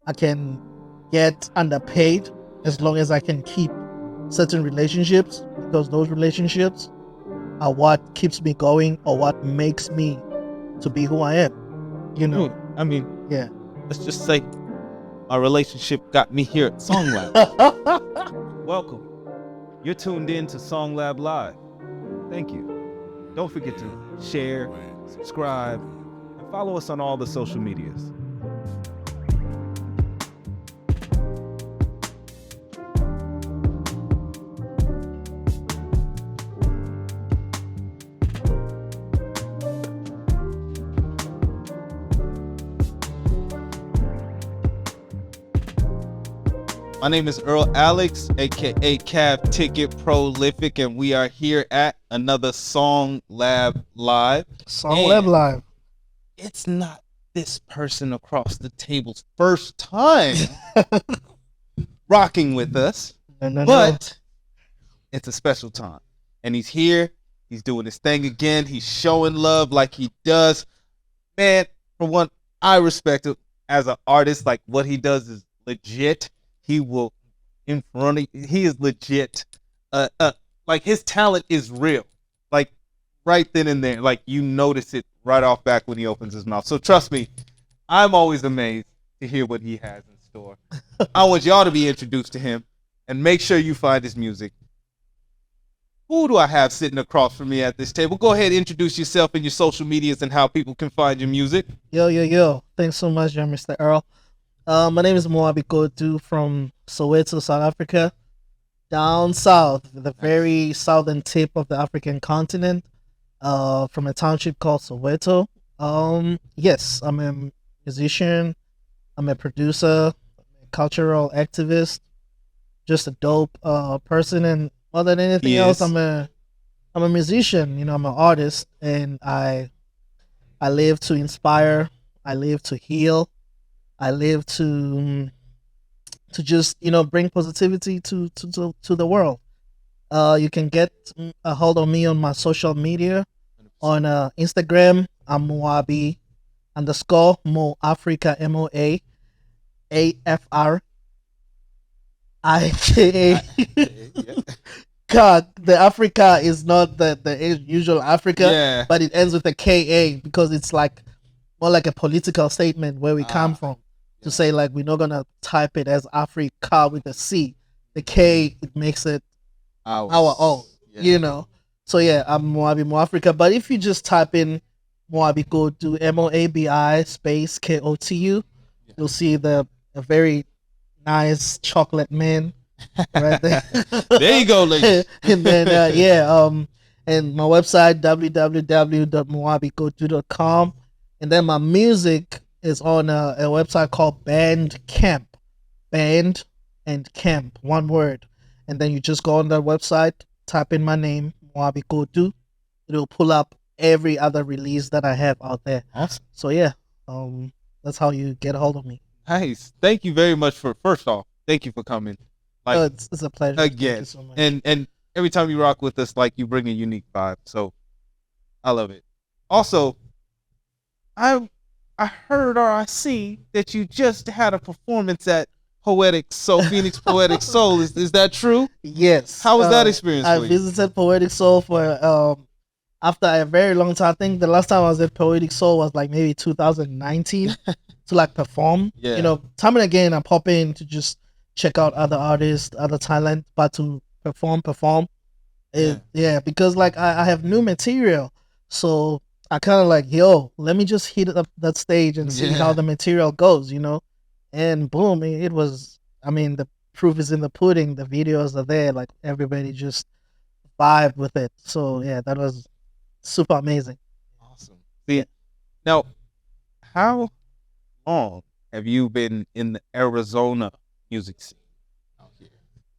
I can get underpaid as long as I can keep certain relationships, because those relationships are what keeps me going or what makes me to be who I am. You know. I mean, Yeah. let's just say my relationship got me here at SongLab. Welcome. You're tuned in to SongLab Live. Thank you. Don't forget to share, subscribe, and follow us on all the social medias. My name is Earl Alex, aka Cav Ticket Prolific, and we are here at another SongLab Live. SongLab Live. It's not this person across the table's first time rocking with us, but it's a special time. And he's here, he's doing his thing again, he's showing love like he does. Man, for one, I respect him as an artist. Like, what he does is legit. He will in front of you. He is legit. Like, his talent is real. Like, right then and there. Like, you notice it right off back when he opens his mouth. So trust me, I'm always amazed to hear what he has in store. I want y'all to be introduced to him and make sure you find his music. Who do I have sitting across from me at this table? Go ahead, introduce yourself and your social medias and how people can find your music. Yo. Thanks so much, Mr. Earl. My name is Moabi Kotu from Soweto, South Africa, down south, the very southern tip of the African continent, from a township called Soweto. Yes, I'm a musician, I'm a producer, a cultural activist, just a dope person, and more than anything else, I'm a musician. You know, I'm an artist, and I live to inspire, I live to heal. I live to just, bring positivity to the world. You can get a hold of me on my social media. On Instagram, I'm Moabi _ Mo Africa MOAAFRIKA. God, the Africa is not the usual Africa, but it ends with a KA because it's like more like a political statement where we come from. To say, like, we're not gonna type it as Africa with a C. The K, it makes it our own. You know. So yeah, I'm Moabi Mo Africa. But if you just type in Moabi Kotu, MOABI space KOTU, you'll see a very nice chocolate man right there. There you go, ladies. And then and my website www.moabikotu.com, and then my music is on a website called Bandcamp. Band and Camp, one word. And then you just go on that website, type in my name, Moabi Kotu. It'll pull up every other release that I have out there. Awesome. So yeah, that's how you get a hold of me. Nice. Thank you very much first off, thank you for coming. Like, it's a pleasure. Again. Thank you so much. And every time you rock with us, like, you bring a unique vibe. So I love it. Also, I heard or I see that you just had a performance at Poetic Soul, Phoenix Poetic Soul. Is that true? Yes. How was that experience I for you? visited Poetic Soul for after a very long time. I think the last time I was at Poetic Soul was like maybe 2019 to like perform. Yeah. You know, time and again I pop in to just check out other artists, other talent, but to perform. Yeah, because like I have new material. So I kind of like, let me just hit up that stage and see how the material goes, and boom, it was, the proof is in the pudding. The videos are there, like everybody just vibe with it. So yeah, that was super amazing. Awesome. See, now, how long have you been in the Arizona music scene out here?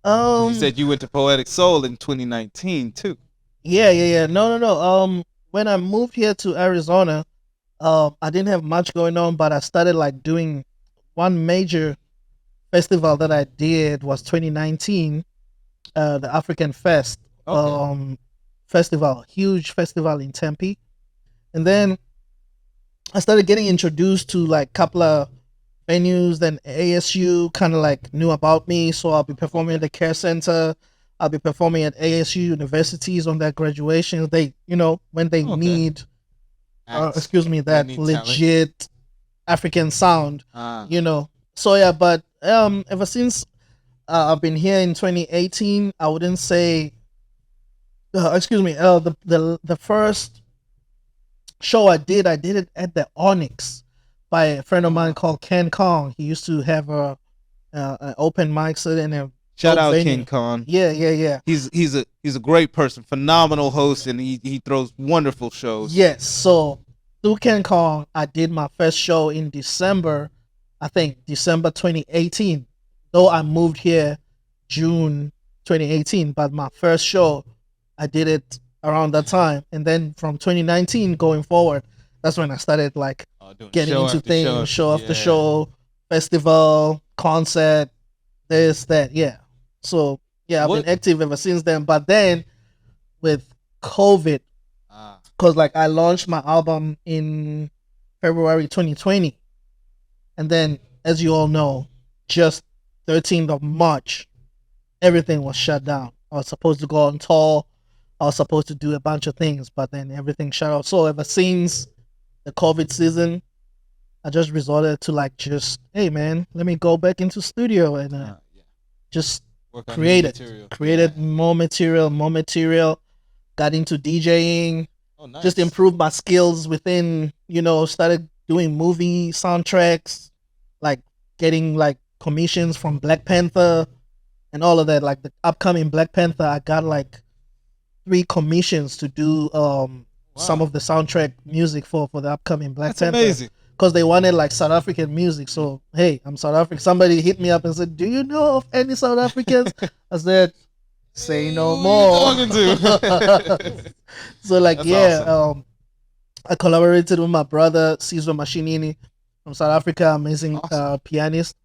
You said you went to Poetic Soul in 2019 too. Yeah. No. When I moved here to Arizona, I didn't have much going on, but I started like doing one major festival that I did was 2019, the African Fest festival, huge festival in Tempe. And then I started getting introduced to like a couple of venues. Then ASU kind of like knew about me, so I'll be performing at the care center. I'll be performing at ASU universities on their graduations. They, when they need, Acts. that need legit African sound, Ah. So yeah, but ever since I've been here in 2018, I wouldn't say. The first show I did it at the Onyx by a friend of mine called Ken Kong. He used to have an open mic set in a Shout out venue. King Kong. Yeah. He's a great person, phenomenal host, and he throws wonderful shows. Yes, so through Ken Kong, I did my first show in December, I think December 2018. Though I moved here June 2018, but my first show, I did it around that time. And then from 2019 going forward, that's when I started like getting into things, show after show, festival, concert, this, that, yeah. So yeah, I've been active ever since then. But then with COVID, because like I launched my album in February 2020, and then as you all know, just 13th of March, everything was shut down. I was supposed to go on tour. I was supposed to do a bunch of things, but then everything shut out. So ever since the COVID season, I just resorted to like hey man, let me go back into studio and just created more material, got into DJing, just improved my skills within, started doing movie soundtracks, like getting like commissions from Black Panther and all of that. Like the upcoming Black Panther, I got like 3 commissions to do some of the soundtrack music for the upcoming Black Panther. Amazing. Because they wanted like South African music. So hey, I'm South African. Somebody hit me up and said, "Do you know of any South Africans?" I said, "Say no more." So like, that's awesome. I collaborated with my brother Sizwe Mashinini from South Africa, amazing pianist,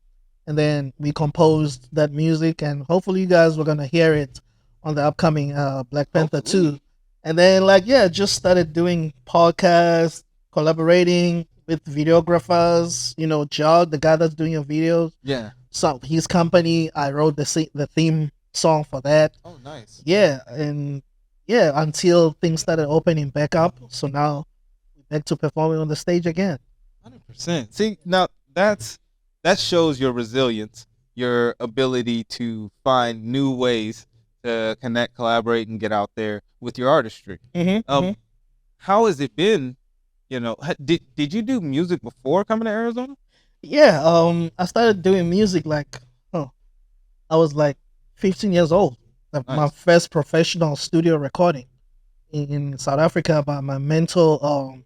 and then we composed that music, and hopefully you guys were gonna hear it on the upcoming Black Panther 2. And then just started doing podcasts, collaborating with videographers, Jog, the guy that's doing your videos. Yeah. So his company, I wrote the theme song for that. Oh, nice. Yeah, and until things started opening back up. So now we're back to performing on the stage again. 100%. See, now that shows your resilience, your ability to find new ways to connect, collaborate, and get out there with your artistry. How has it been? Did you do music before coming to Arizona? Yeah, I started doing music I was like 15 years old. Nice. My first professional studio recording in South Africa by my mentor.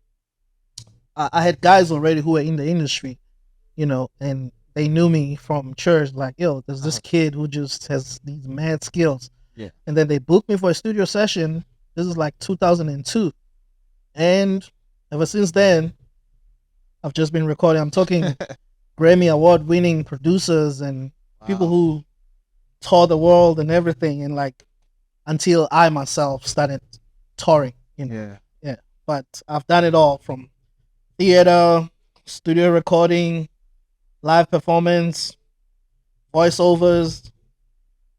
I had guys already who were in the industry, and they knew me from church. Like, yo, there's this kid who just has these mad skills. Yeah. And then they booked me for a studio session. This is like 2002, and ever since then, I've just been recording. I'm talking Grammy award-winning producers and people who tour the world and everything, and like until I myself started touring. Yeah. But I've done it all, from theater, studio recording, live performance, voiceovers,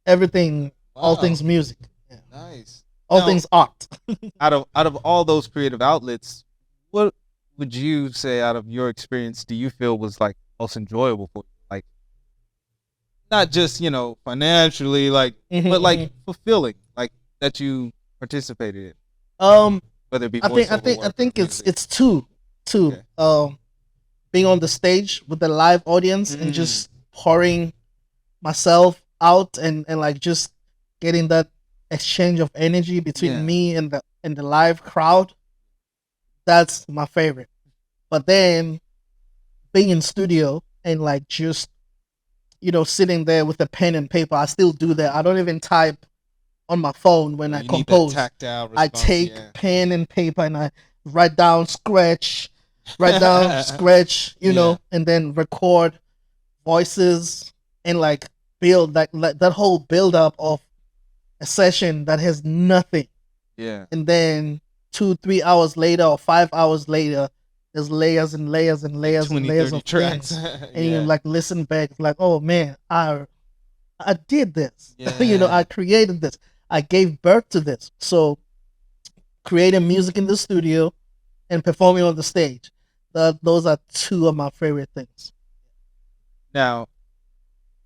everything. All things music. Yeah. Nice. All things art. out of all those creative outlets, what would you say, out of your experience, do you feel was like most enjoyable for you? Like, not just financially, like, but like fulfilling, like that you participated in. Whether it be I think it's two. Okay. Being on the stage with the live audience and just pouring myself out and like just getting that exchange of energy between me and the live crowd. That's my favorite. But then being in studio and like just sitting there with a pen and paper, I still do that. I don't even type on my phone when I compose. Tactile response, I take pen and paper and I write down, scratch, and then record voices and like build that whole build up of a session that has nothing. Yeah. And then 2-3 hours later or 5 hours later, there's layers and layers and layers and 20, layers 30 of tracks. things, and you like listen back, like, oh man, I did this. Yeah. I created this. I gave birth to this. So creating music in the studio and performing on the stage, those are two of my favorite things. Now,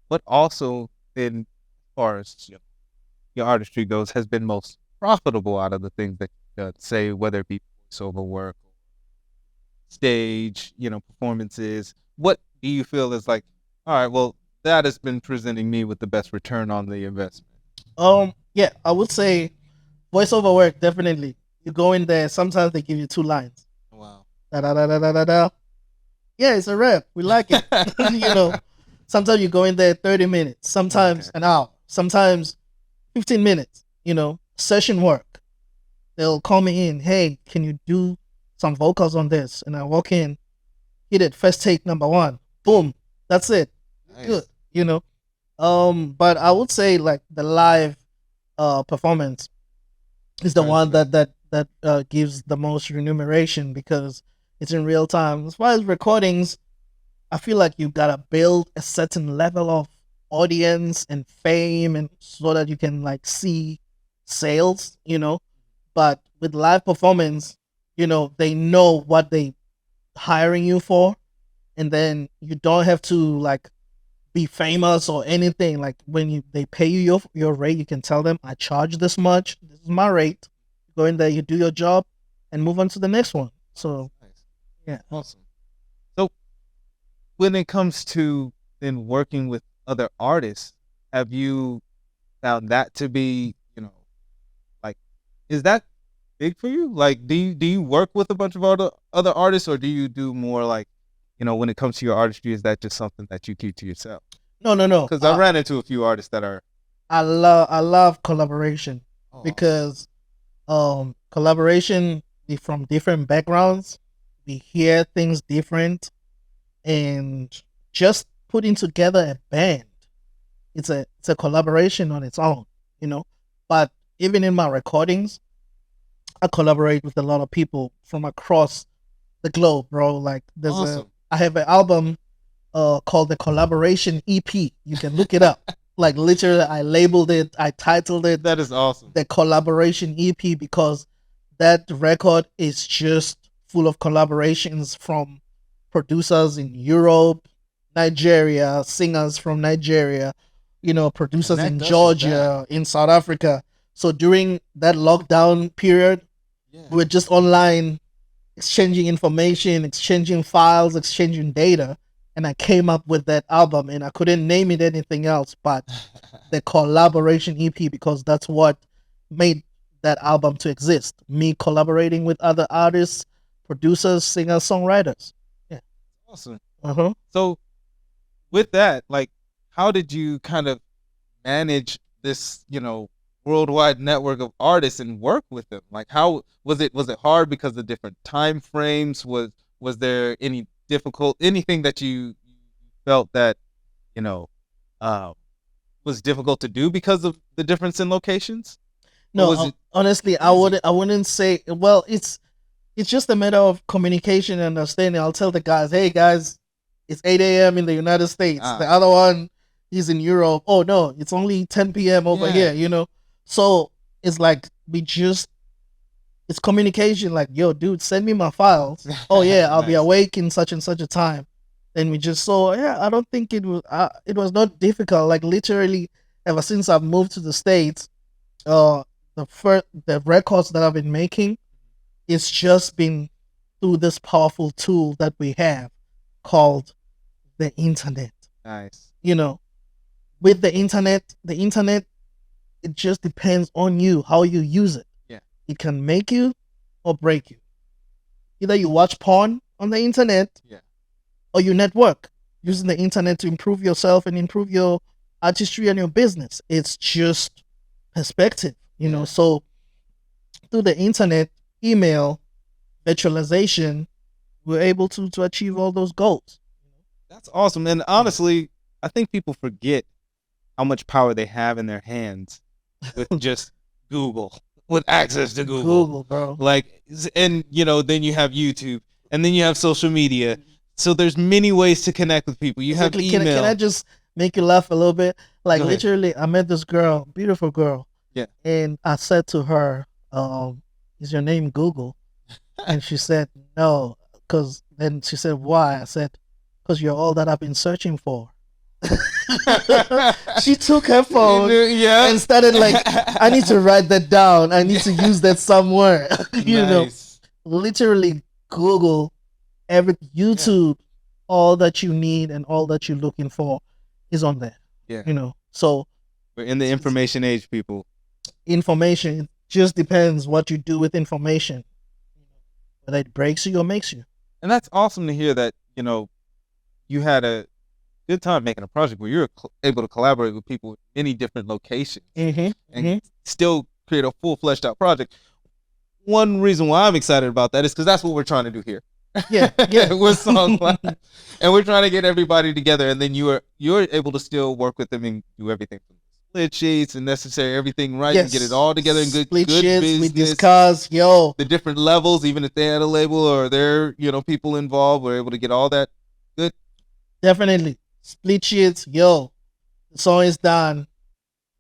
what also been, as far as your artistry goes, has been most profitable out of the things that you've done, say whether it be voiceover work, stage, performances? What do you feel is like, all right, well, that has been presenting me with the best return on the investment? Yeah, I would say voiceover work, definitely. You go in there, sometimes they give you 2 lines. Wow. Da da da da da da da. Yeah, it's a rap. We like it. Sometimes you go in there 30 minutes, sometimes an hour, sometimes 15 minutes, session work. They'll call me in, hey, can you do some vocals on this? And I walk in, hit it, first take number 1. Boom. That's it. Nice. Good. But I would say like the live performance is the one that gives the most remuneration because it's in real time. As far as recordings, I feel like you gotta build a certain level of audience and fame, and so that you can like see sales. But with live performance, they know what they hiring you for, and then you don't have to like be famous or anything. Like when they pay you your rate, you can tell them I charge this much. This is my rate. Go in there, you do your job, and move on to the next one. So, nice. Yeah, awesome. So, when it comes to then working with other artists, have you found that to be, like, is that big for you? Like, do you work with a bunch of other artists, or do you do more like, when it comes to your artistry, is that just something that you keep to yourself? No. Because I ran into a few artists that are. I love collaboration because collaboration from different backgrounds, we hear things different, and just putting together a band, it's a collaboration on its own, But even in my recordings, I collaborate with a lot of people from across the globe, bro. Like I have an album called the Collaboration EP. You can look it up. Like literally, I labeled it, I titled it. That is awesome. The Collaboration EP, because that record is just full of collaborations from producers in Europe, Nigeria, singers from Nigeria, producers in Georgia, in South Africa. So during that lockdown period, we're just online exchanging information, exchanging files, exchanging data. And I came up with that album, and I couldn't name it anything else but the Collaboration EP, because that's what made that album to exist. Me collaborating with other artists, producers, singers, songwriters. Yeah. Awesome. Uh-huh. So with that, like, how did you kind of manage this, worldwide network of artists and work with them? Like, how was it hard because of different time frames? Was there anything that you felt that, was difficult to do because of the difference in locations? No, honestly, I wouldn't say. Well, it's just a matter of communication and understanding. I'll tell the guys, hey guys, it's 8 a.m. in the United States. The other one, he's in Europe. Oh no, it's only 10 p.m. over here. So it's like it's communication. Like, yo, dude, send me my files. Oh yeah, I'll be awake in such and such a time. Then we just I don't think it was not difficult. Like literally, ever since I've moved to the States, the records that I've been making, it's just been through this powerful tool that we have called the internet. Nice. With the internet, it just depends on you, how you use it. Yeah. It can make you or break you. Either you watch porn on the internet, or you network using the internet to improve yourself and improve your artistry and your business. It's just perspective, So through the internet, email, virtualization, we're able to achieve all those goals. That's awesome. And honestly, I think people forget how much power they have in their hands with just Google, with access to Google. Google, bro. Like, and then you have YouTube. and then you have social media. So there's many ways to connect with people. You have email. Can I just make you laugh a little bit? Like, literally, I met this girl, beautiful girl. Yeah. And I said to her, is your name Google? And she said, no. Because then she said, why? I said, because you're all that I've been searching for. She took her phone and started like, I need to write that down. I need to use that somewhere. You know, literally Google, YouTube, all that you need and all that you're looking for is on there. Yeah. You know, so we're in the information age, people. Information just depends what you do with information. Whether it breaks you or makes you. And that's awesome to hear that, you know, you had a good time making a project where you're able to collaborate with people in many different locations and still create a full fleshed out project. One reason why I'm excited about that is because that's what we're trying to do here. Yeah. With SongLab. And we're trying to get everybody together, and then you're able to still work with them and do everything from split sheets and necessary everything right and get it all together in good split good sheets, business. we discuss, the different levels, even if they had a label or they're, you know, people involved, we're able to get all that good. Definitely. Split sheets, the song is done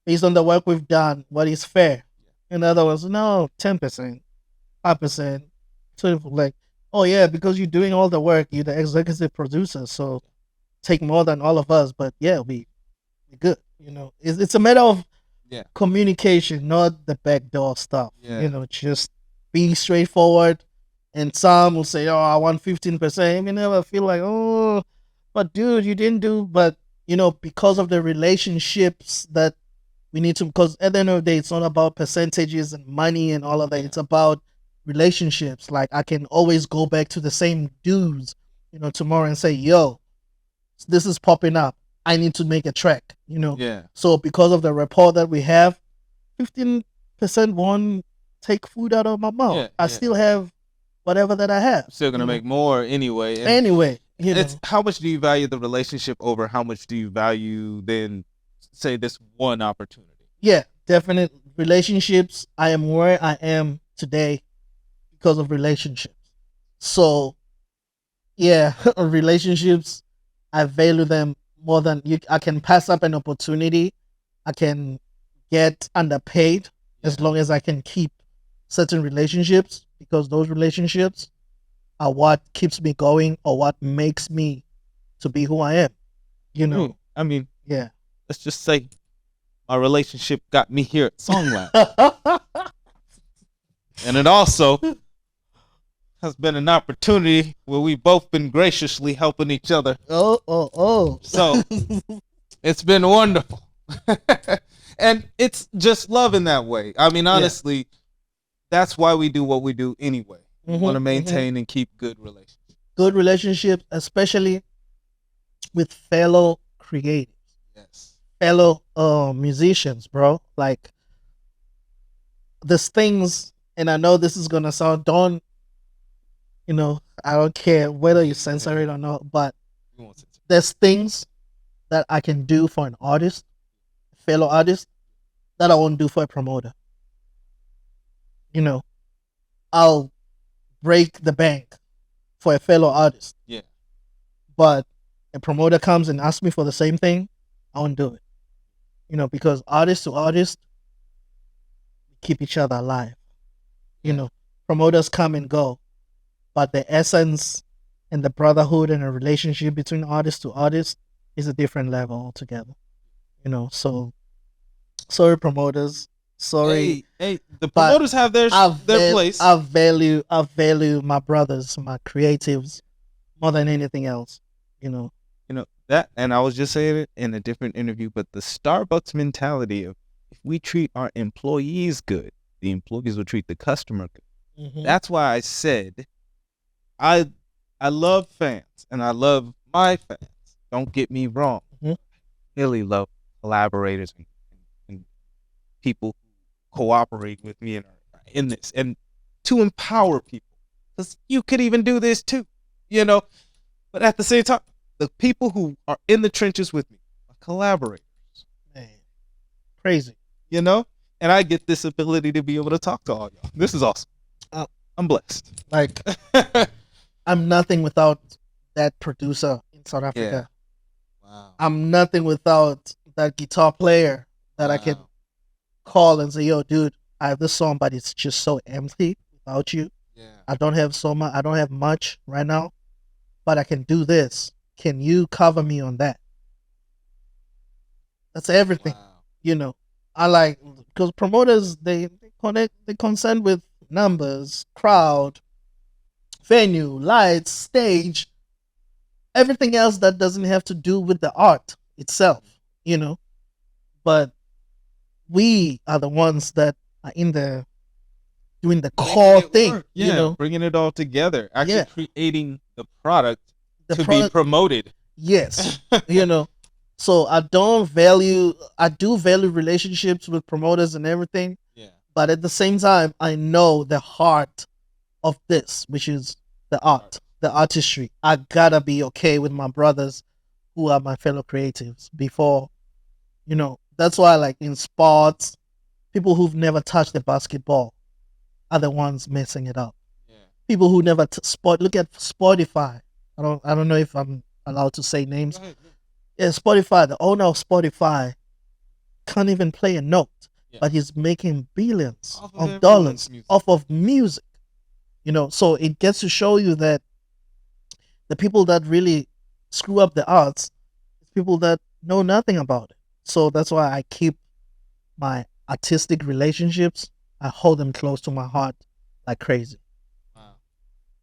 based on the work we've done, what is fair. In other words, no, 10%, 5%, 20%, like, oh yeah, because you're doing all the work, you're the executive producer, so take more than all of us, but yeah, we good. You know, it's a matter of communication, not the backdoor stuff. You know, just be straightforward. And some will say, "Oh, I want 15%." You never feel like, "Oh, but dude, you didn't do." But you know, because of the relationships that we need to, because at the end of the day, it's not about percentages and money and all of that. It's about relationships. Like, I can always go back to the same dudes, you know, tomorrow and say, "Yo, this is popping up. I need to make a track," you know. So because of the rapport that we have, 15% won't take food out of my mouth. I still have whatever that I have. Still gonna make more anyway. You know. How much do you value the relationship over how much do you value then, say, this one opportunity? Yeah, definite relationships. I am where I am today because of relationships. So yeah, relationships, I value them more than I can pass up an opportunity. I can get underpaid as long as I can keep certain relationships, because those relationships are what keeps me going or what makes me to be who I am. You know, I mean, let's just say my relationship got me here at SongLab. And it also has been an opportunity where we've both been graciously helping each other. So it's been wonderful. And it's just love in that way. I mean, honestly, that's why we do what we do anyway. We want to maintain and keep good relationships. Good relationships, especially with fellow creatives. Yes. Fellow musicians, bro. Like, there's things, and I know this is going to sound, you know, I don't care whether you censor it or not, but there's things that I can do for an artist, fellow artist, that I won't do for a promoter. You know, I'll break the bank for a fellow artist. Yeah. But a promoter comes and asks me for the same thing, I won't do it. You know, because artist to artist, keep each other alive. You know, promoters come and go, but the essence and the brotherhood and a relationship between artist to artist is a different level altogether. You know, so sorry promoters, sorry. Hey, the promoters have their place. I value my brothers, my creatives, more than anything else. You know that, and I was just saying it in a different interview, but the Starbucks mentality of, if we treat our employees good, the employees will treat the customer good. That's why I said I love fans and I love my fans. Don't get me wrong. I really love collaborators and people who cooperate with me and are in this, and to empower people, because you could even do this too, you know. But at the same time, the people who are in the trenches with me are collaborators. Man, crazy, you know. And I get this ability to be able to talk to all y'all. This is awesome. I'm blessed. Like, I'm nothing without that producer in South Africa. Wow. I'm nothing without that guitar player that I can call and say, yo, dude, I have this song, but it's just so empty without you. Yeah. I don't have much right now, but I can do this. Can you cover me on that? That's everything. Wow. You know, I like, because promoters, they concerned with numbers, crowd, venue, lights, stage, everything else that doesn't have to do with the art itself, you know. But we are the ones that are in the doing the core thing, work. you know, bringing it all together, actually Yeah. creating the product the to be product. promoted. Yes, you know. So I do value relationships with promoters and everything, Yeah. but at the same time, I know the heart of this, which is the art, the artistry. I gotta be okay with my brothers who are my fellow creatives before, you know. That's why, like in sports, people who've never touched the basketball are the ones messing it up. Yeah. People who never look at Spotify. I don't know if I'm allowed to say names. Go ahead. Yeah, Spotify, the owner of Spotify can't even play a note, Yeah. but he's making billions Off of of everyone's dollars music. off of music. You know, so it gets to show you that the people that really screw up the arts, it's people that know nothing about it. So that's why I keep my artistic relationships, I hold them close to my heart like crazy. Wow.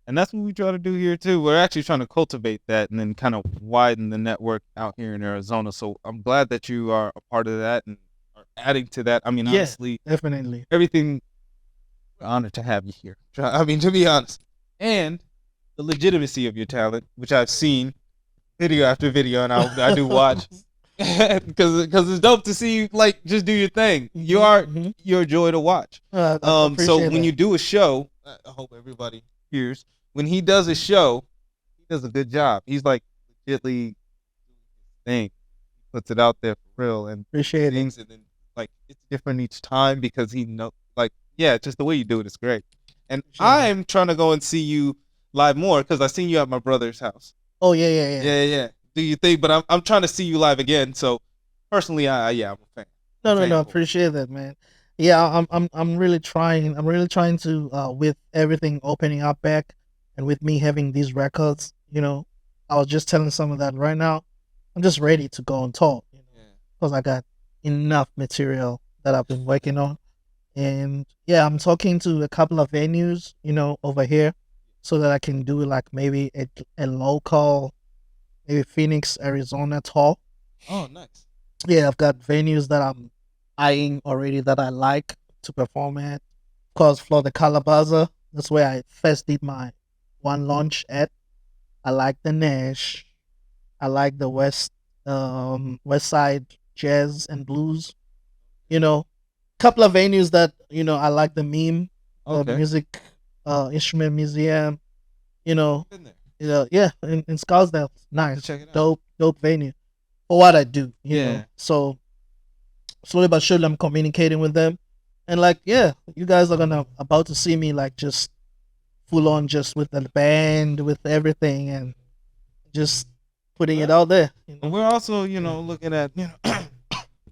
And that's what we try to do here too. We're actually trying to cultivate that and then kind of widen the network out here in Arizona. So I'm glad that you are a part of that and are adding to that. I mean, Yeah, honestly, definitely. everything, we're honored to have you here. I mean, to be honest. And the legitimacy of your talent, which I've seen video after video, and I do watch. Because it's dope to see you like just do your thing. You are you're a joy to watch. I So appreciate when that. you do a show, I hope everybody hears. When he does a show, he does a good job. He's like legitly thing, puts it out there for real and Appreciate it. things, and then like it's different each time because he know like just the way you do it is great. And Appreciate it. I'm trying to go and see you live more because I seen you at my brother's house. Oh yeah. Yeah. Do you think? But I'm trying to see you live again. So personally, I'm a fan. No. Appreciate that, man. Yeah, I'm really trying. I'm really trying to with everything opening up back, and with me having these records. You know, I was just telling someone that right now, I'm just ready to go on tour. You know, because I got enough material that I've been working on, and yeah, I'm talking to a couple of venues. You know, over here, so that I can do like maybe a local, maybe Phoenix, Arizona tour. Oh, nice. Yeah, I've got venues that I'm eyeing already that I like to perform at. Of course, Florida Calabaza, that's where I first did my one launch at. I like the Nash. I like the West Side Jazz and Blues. You know, couple of venues that I like the meme, the music, instrument museum. Been there. Yeah, in Scottsdale, nice, Check it out. dope venue for what I do. You Yeah. know, so slowly but surely I'm communicating with them, and like, yeah, you guys are about to see me like just full on, just with the band, with everything, and just putting it out there. And we're also, looking at,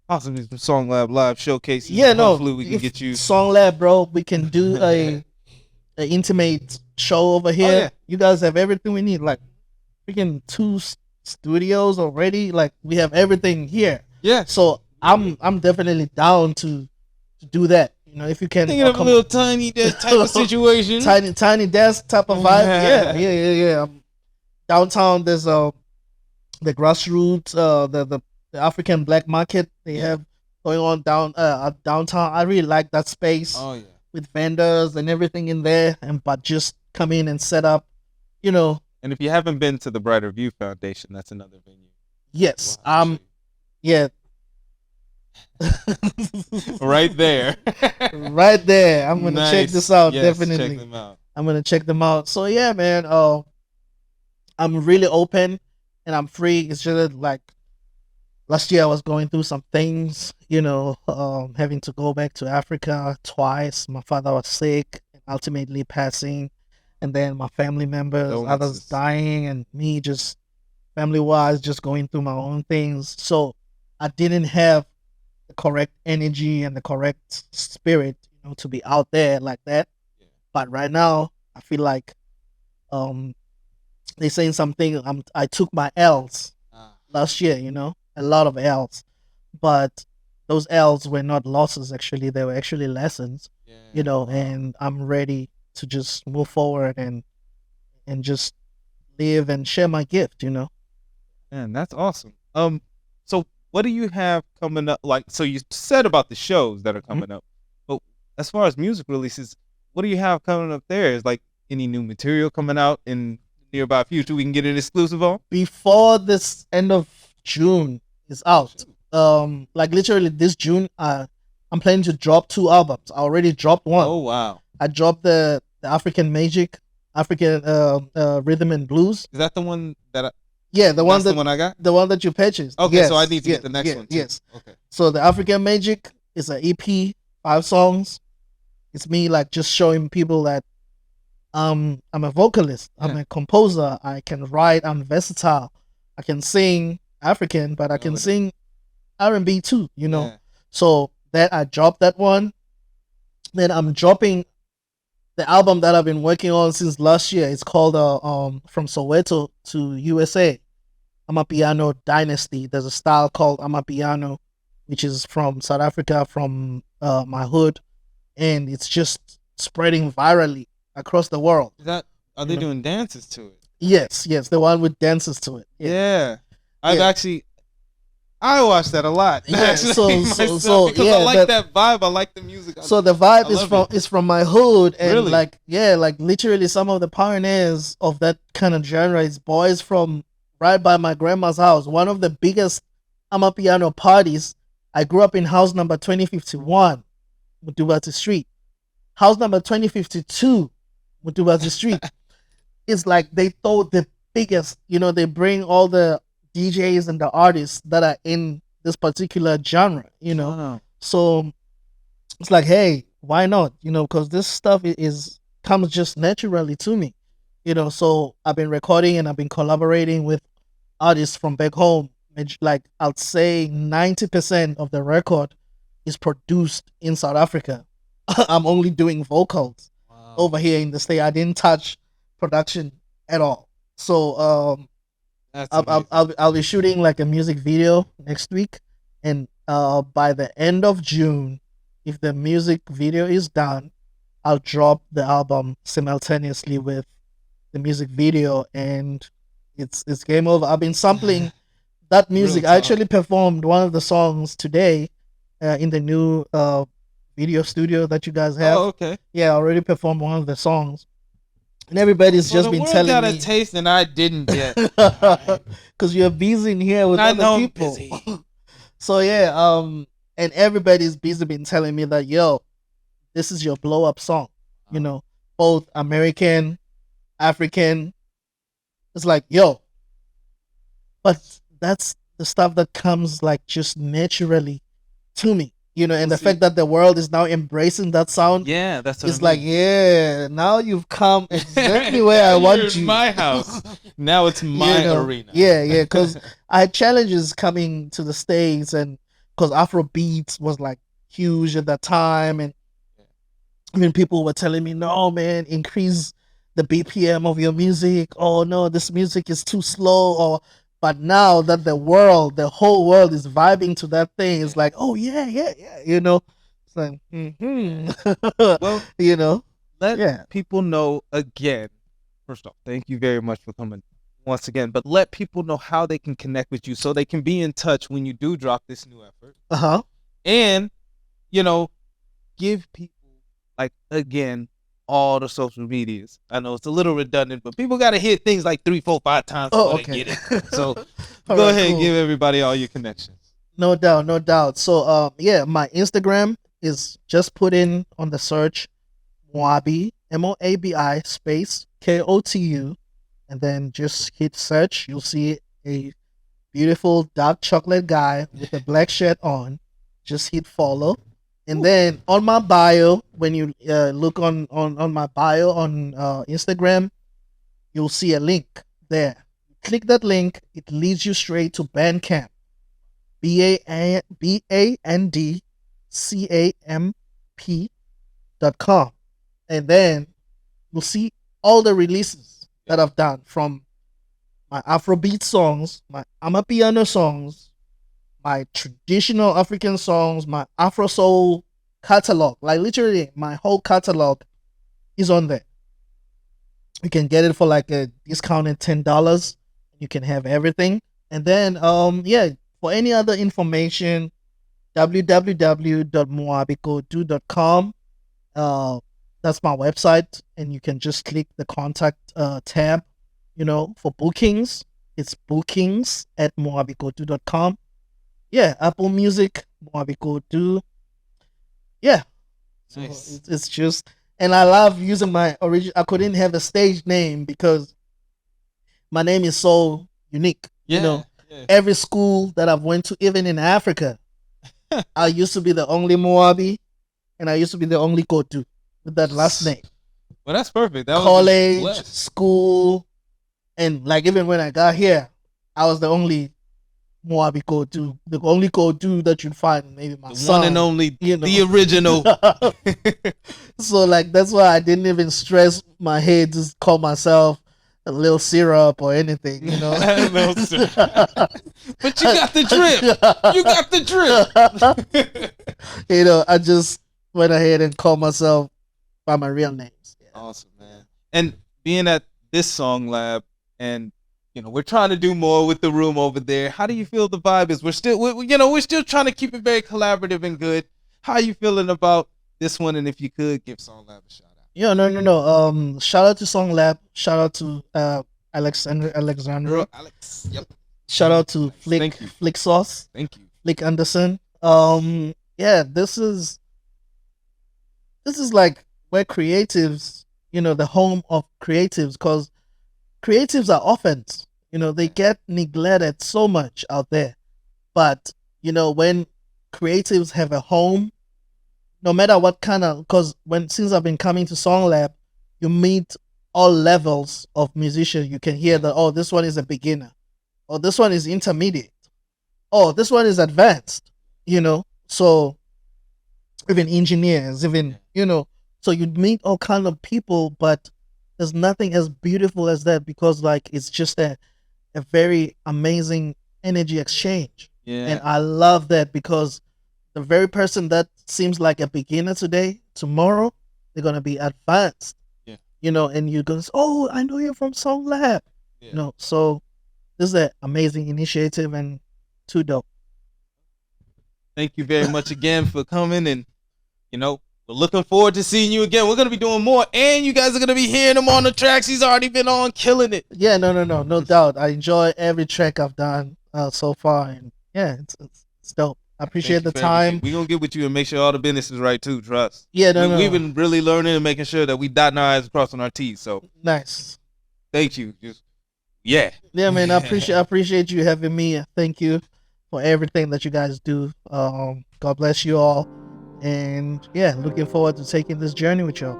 possibly some SongLab live showcases. Yeah, no, Hopefully we can get you. SongLab, bro. We can do a intimate show over here. yeah. You guys have everything we need. Like, freaking 2 studios already. Like, we have everything here. Yeah. So I'm definitely down to do that. You know, if you can. Thinking of a little tiny desk type of situation. Tiny desk type of vibe. Yeah. Downtown, there's the grassroots, the African black market they have going on downtown. I really like that space. Oh yeah. With vendors and everything in there, but just come in and set up, And if you haven't been to the Brighter View Foundation, that's another venue. Yes. Yeah. Right there. Right there. I'm gonna check this out. Yes, definitely. check them out. I'm gonna check them out. So yeah, man. I'm really open and I'm free. It's just that, like, last year I was going through some things, having to go back to Africa twice. My father was sick and ultimately passing. and then my family members, others Condolences. dying, and me just family wise just going through my own things. So I didn't have the correct energy and the correct spirit, to be out there like that. Yeah. But right now, I feel like they saying something. I took my L's last year, a lot of L's, but those L's were not losses. Actually, they were actually lessons. Yeah. Wow. And I'm ready to just move forward and just live and share my gift. Man, that's awesome. So what do you have coming up? Like, so you said about the shows that are coming up, but as far as music releases, what do you have coming up there? Is like any new material coming out in the nearby future we can get an exclusive on? Before this end of June is out, like literally this June, I'm planning to drop 2 albums. I already dropped one. Oh wow! I dropped the African Magic, African Rhythm and Blues. Is that the one that? The one I got. The one that you purchased. Okay, yes, so I need to yes, get the next one too. Yes. Okay. So the African Magic is an EP, 5 songs. It's me like just showing people that I'm a vocalist. I'm a composer. I can write. I'm versatile. I can sing African, but I can sing R&B too. Yeah. So that I dropped that one. Then I'm dropping the album that I've been working on since last year. It's called From Soweto to USA, Amapiano Dynasty. There's a style called Amapiano, which is from South Africa, from my hood, and it's just spreading virally across the world. Are they doing dances to it? Yes, the one with dances to it. Yeah. I watch that a lot. Yeah, because I like that vibe. I like the music. So the vibe is from my hood, and really? like literally some of the pioneers of that kind of genre is boys from right by my grandma's house. One of the biggest Amapiano parties. I grew up in house number 2051, Mutubati Street. House number 2052, Mutubati Street. It's like they throw the biggest. They bring all the DJs and the artists that are in this particular genre, Wow. So it's like, hey, why not? Because this stuff comes just naturally to me, so I've been recording and I've been collaborating with artists from back home. Like I'd say 90% of the record is produced in South Africa. I'm only doing vocals over here in the state. I didn't touch production at all. So I'll be shooting like a music video next week, and by the end of June, if the music video is done, I'll drop the album simultaneously with the music video, and it's game over. I've been sampling that music. I actually performed one of the songs today in the new video studio that you guys have. Oh, okay. Yeah, I already performed one of the songs. And everybody's just been telling me. I got a taste and I didn't get. Because you're busy in here with other people. So yeah, and everybody's busy been telling me that, yo, this is your blow up song. Both American, African. It's like, yo. But that's the stuff that comes like just naturally to me. And the fact that the world is now embracing that sound. Yeah, that's what it's like, yeah, now you've come exactly where I want you. In my house. Now it's my arena. Yeah, because I had challenges coming to the States, and because Afrobeat was like huge at that time, and people were telling me, no, man, increase the BPM of your music. Oh no, this music is too slow. But now that the whole world is vibing to that thing, it's like, oh yeah. It's like, well, let people know again. First off, thank you very much for coming once again. But let people know how they can connect with you so they can be in touch when you do drop this new effort. And, give people, like, again, all the social medias. I know it's a little redundant, but people got to hit things like 3, 4, 5 times before they get it. So go ahead and give everybody all your connections. No doubt. So my Instagram is just put in on the search Moabi, Moabi space Kotu, and then just hit search. You'll see a beautiful dark chocolate guy with a black shirt on. Just hit follow. And then on my bio, when you look on my bio on Instagram, you'll see a link there. Click that link, it leads you straight to Bandcamp. BANDCAMP.com. And then you'll see all the releases that I've done, from my Afrobeat songs, my Amapiano songs, my traditional African songs, my Afro Soul catalog. Like literally, my whole catalog is on there. You can get it for like a discounted $10. You can have everything. And then for any other information, www.moabikotu.com. That's my website, and you can just click the contact tab. For bookings, it's bookings@moabikotu.com. Yeah, Apple Music, Moabi Kotu. Yeah. So Nice. it's just, and I love using my original. I couldn't have a stage name because my name is so unique. Yeah. Every school that I've went to, even in Africa, I used to be the only Moabi, and I used to be the only Kotu with that last name. Well, that's perfect. That was College, blessed. school, and like even when I got here, I was the only Moabi Kotu, the only Kotu that you'd find. Maybe my The son, one and only, you know. the original. So like that's why I didn't even stress my head to call myself a little syrup or anything. No, sir. But you got the drip. You got the drip. I just went ahead and called myself by my real names. Yeah. Awesome, man. And being at this SongLab, and we're trying to do more with the room over there. How do you feel the vibe is? We're still trying to keep it very collaborative and good. How are you feeling about this one? And if you could give SongLab a shout out. Yeah, no. Shout out to SongLab. Shout out to Alexandra. Earl Alex. Yep. Shout out to Thank you. Flick Sauce. Thank you. Flick Anderson. This is like where creatives, the home of creatives, because creatives are orphans. They get neglected so much out there. But, when creatives have a home, no matter what because since I've been coming to SongLab, you meet all levels of musicians. You can hear that, oh, this one is a beginner. Oh, this one is intermediate. Oh, this one is advanced. So even engineers, so you'd meet all kind of people, but there's nothing as beautiful as that, because like it's just a very amazing energy exchange. Yeah. And I love that, because the very person that seems like a beginner today, tomorrow they're gonna be advanced. Yeah. And you're gonna say, oh, I know you're from SongLab. Yeah. So this is an amazing initiative and too dope. Thank you very much again for coming, and we're looking forward to seeing you again. We're gonna be doing more, and you guys are gonna be hearing him on the tracks. He's already been on, killing it. Yeah, no doubt. I enjoy every track I've done so far, and yeah, it's dope. I appreciate the time. We're gonna get with you and make sure all the business is right too. Trust. Yeah, We've been really learning and making sure that we dotting our I's and crossing our T's. So nice. thank you. Yeah, man. I appreciate you having me. Thank you for everything that you guys do. God bless you all, and yeah, looking forward to taking this journey with y'all.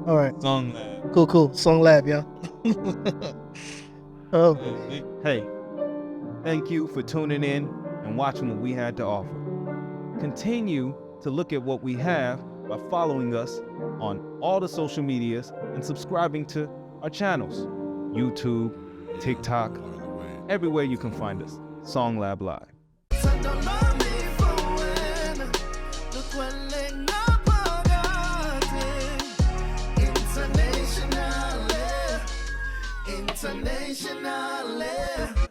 All right. SongLab. Cool. SongLab, yeah. Oh. Hey, thank you for tuning in and watching what we had to offer. Continue to look at what we have by following us on all the social medias and subscribing to our channels: YouTube, TikTok, everywhere you can find us. SongLab Live. International.